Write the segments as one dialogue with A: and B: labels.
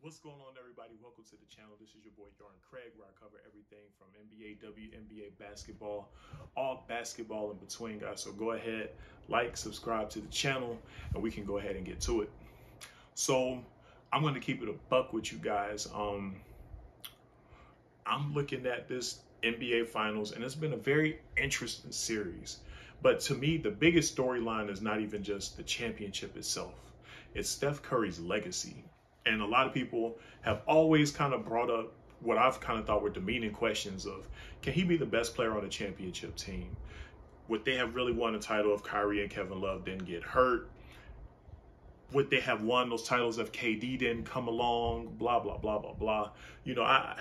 A: What's going on, everybody? Welcome to the channel. This is your boy Yarn Craig, where I cover everything from NBA, WNBA, basketball, all basketball in between, guys. So go ahead, like, subscribe to the channel, and we can go ahead and get to it. So I'm going to keep it a buck with you guys. I'm looking at this NBA Finals, and it's been a very interesting series. But to me, the biggest storyline is not even just the championship itself. It's Steph Curry's legacy. And a lot of people have always kind of brought up what I've kind of thought were demeaning questions of, can he be the best player on a championship team? Would they have really won a title if Kyrie and Kevin Love didn't get hurt? Would they have won those titles if KD didn't come along? Blah, blah, blah, blah, blah. You know,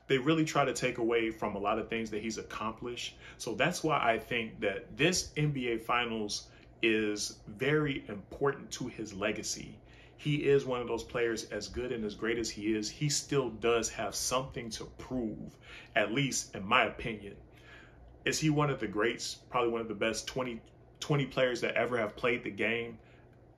A: they really try to take away from a lot of things that he's accomplished. So that's why I think that this NBA Finals is very important to his legacy. He is one of those players, as good and as great as he is, he still does have something to prove, at least in my opinion. Is he one of the greats? Probably one of the best 20 players that ever have played the game?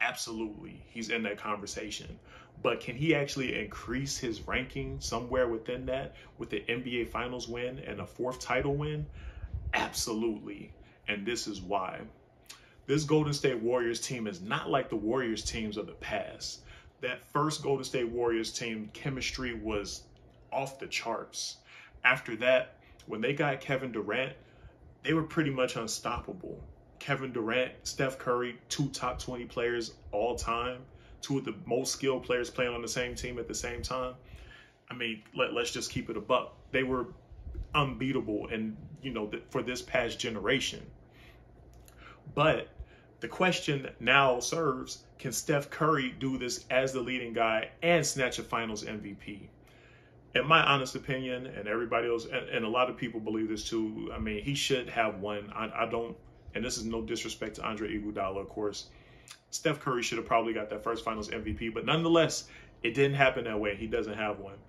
A: Absolutely. He's in that conversation. But can he actually increase his ranking somewhere within that with the NBA Finals win and a fourth title win? Absolutely. And this is why. This Golden State Warriors team is not like the Warriors teams of the past. That first Golden State Warriors team chemistry was off the charts. After that, when they got Kevin Durant, they were pretty much unstoppable. Kevin Durant, Steph Curry, two top 20 players all time, two of the most skilled players playing on the same team at the same time. I mean, let's just keep it a buck. They were unbeatable, and for this past generation. But the question now serves, can Steph Curry do this as the leading guy and snatch a Finals MVP? In my honest opinion, and everybody else, and a lot of people believe this too, I mean, he should have one. I don't, and this is no disrespect to Andre Iguodala, of course. Steph Curry should have probably got that first Finals MVP, but nonetheless, it didn't happen that way. He doesn't have one.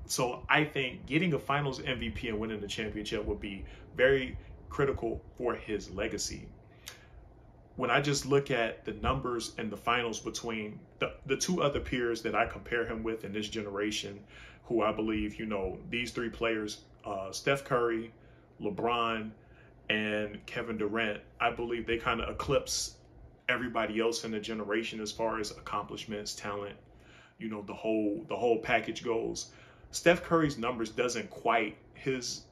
A: So I think getting a Finals MVP and winning the championship would be very critical for his legacy. When I just look at the numbers and the finals between the two other peers that I compare him with in this generation, who I believe, these three players, Steph Curry, LeBron, and Kevin Durant, I believe they kind of eclipse everybody else in the generation as far as accomplishments, talent, the whole package goes. Steph Curry's numbers his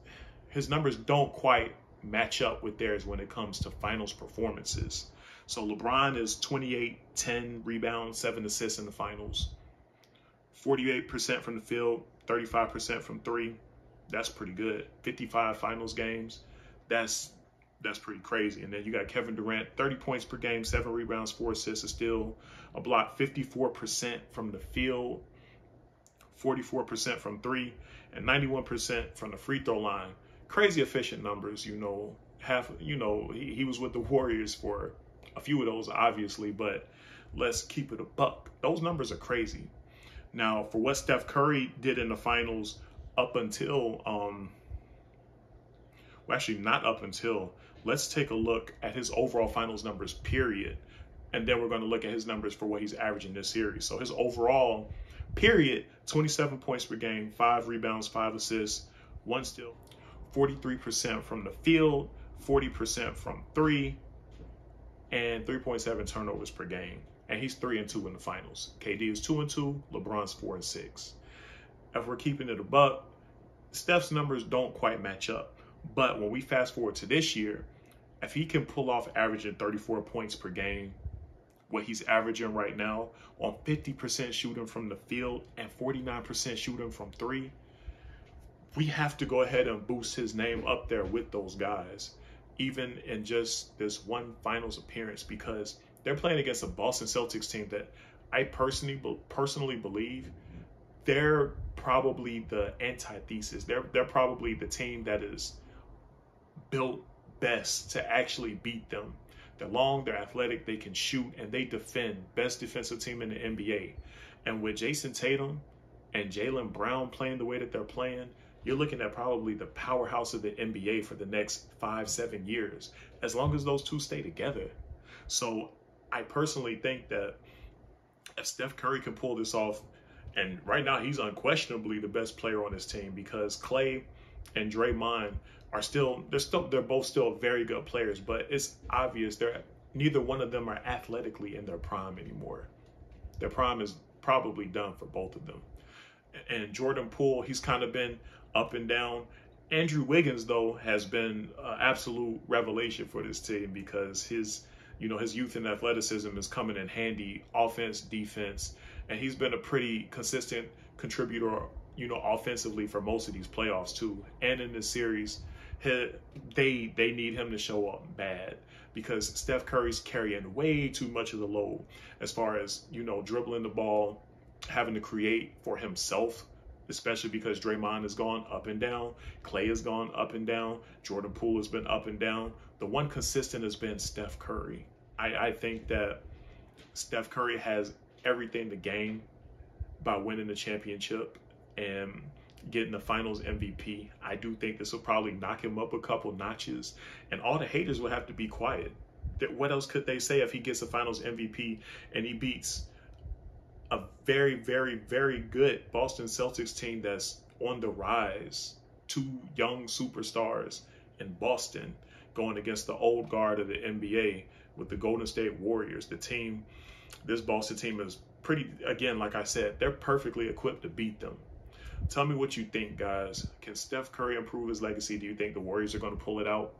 A: numbers don't quite match up with theirs when it comes to finals performances. So LeBron is 28, 10 rebounds, 7 assists in the finals, 48% from the field, 35% from three. That's pretty good. 55 finals games. That's pretty crazy. And then you got Kevin Durant, 30 points per game, 7 rebounds, 4 assists, a steal, a block, 54% from the field, 44% from three, and 91% from the free throw line. Crazy efficient numbers, he was with the Warriors for a few of those, obviously, but let's keep it a buck. Those numbers are crazy. Now, for what Steph Curry did in the finals up until, actually not up until, let's take a look at his overall finals numbers, period. And then we're going to look at his numbers for what he's averaging this series. So his overall, period, 27 points per game, 5 rebounds, 5 assists, 1 steal. 43% from the field, 40% from three, and 3.7 turnovers per game. And he's 3-2 in the finals. KD is 2-2, LeBron's 4-6. If we're keeping it a buck, Steph's numbers don't quite match up. But when we fast forward to this year, if he can pull off averaging 34 points per game, what he's averaging right now on 50% shooting from the field and 49% shooting from three, we have to go ahead and boost his name up there with those guys, even in just this one finals appearance, because they're playing against a Boston Celtics team that I personally believe they're probably the antithesis. They're probably the team that is built best to actually beat them. They're long, they're athletic, they can shoot, and they defend. Best defensive team in the NBA. And with Jason Tatum and Jaylen Brown playing the way that they're playing, you're looking at probably the powerhouse of the NBA for the next 5-7 years, as long as those two stay together. So I personally think that if Steph Curry can pull this off, And right now, he's unquestionably the best player on his team because Klay and Draymond they're both still very good players, but it's obvious neither one of them are athletically in their prime anymore. Their prime is probably done for both of them. And Jordan Poole, he's kind of been up and down. Andrew Wiggins, though, has been an absolute revelation for this team because his youth and athleticism is coming in handy, offense, defense, and he's been a pretty consistent contributor, offensively for most of these playoffs too. And in this series, they need him to show up bad because Steph Curry's carrying way too much of the load as far as, dribbling the ball, having to create for himself, especially because Draymond has gone up and down. Klay has gone up and down. Jordan Poole has been up and down. The one consistent has been Steph Curry. I think that Steph Curry has everything to gain by winning the championship and getting the finals MVP. I do think this will probably knock him up a couple notches, and all the haters will have to be quiet. What else could they say if he gets the finals MVP and he beats a very, very, very good Boston Celtics team that's on the rise? Two young superstars in Boston going against the old guard of the NBA with the Golden State Warriors. This Boston team is pretty, again, like I said, they're perfectly equipped to beat them. Tell me what you think, guys. Can Steph Curry improve his legacy? Do you think the Warriors are going to pull it out?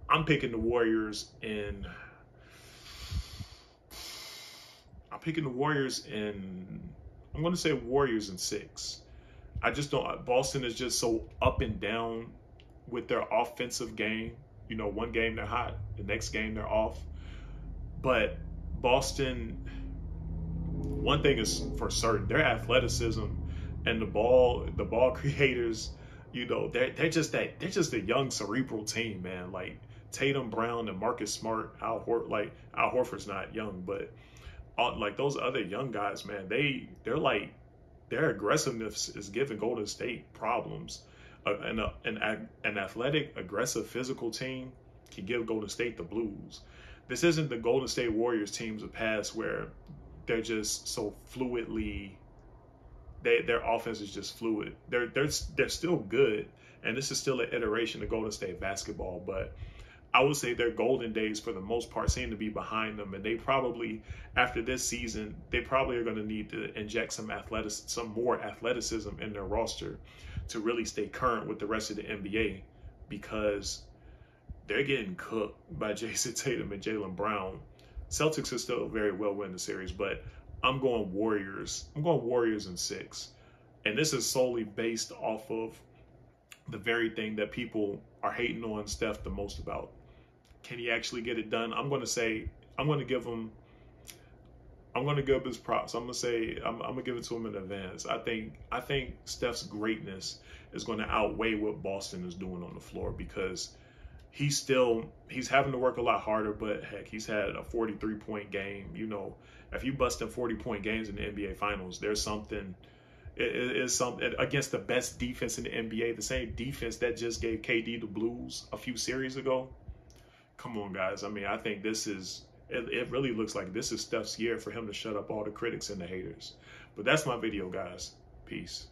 A: I'm picking the Warriors in... I'm going to say Warriors in 6. I just don't... Boston is just so up and down with their offensive game. One game they're hot, the next game they're off. But Boston, one thing is for certain, their athleticism and the ball creators, they're just a young cerebral team, man. Like Tatum, Brown, and Marcus Smart, Al Horford's not young, but like those other young guys, man, their aggressiveness is giving Golden State problems. An athletic, aggressive, physical team can give Golden State the blues. This isn't the Golden State Warriors teams of past where they're just so fluidly. Their offense is just fluid. They're still good, and this is still an iteration of Golden State basketball. But I would say their golden days, for the most part, seem to be behind them, and they probably, after this season, they probably are going to need to inject some more athleticism in their roster to really stay current with the rest of the NBA, because they're getting cooked by Jason Tatum and Jaylen Brown. Celtics are still very well win the series, but I'm going Warriors. I'm going Warriors in 6. And this is solely based off of the very thing that people are hating on Steph the most about. Can he actually get it done? I'm going to give him his props. I'm going to give it to him in advance. I think Steph's greatness is going to outweigh what Boston is doing on the floor, because he's having to work a lot harder, but heck, he's had a 43-point game. If you bust in 40-point games in the NBA Finals, there's something. It is something against the best defense in the NBA, the same defense that just gave KD the blues a few series ago. Come on, guys. I think this is. It really looks like this is Steph's year for him to shut up all the critics and the haters. But that's my video, guys. Peace.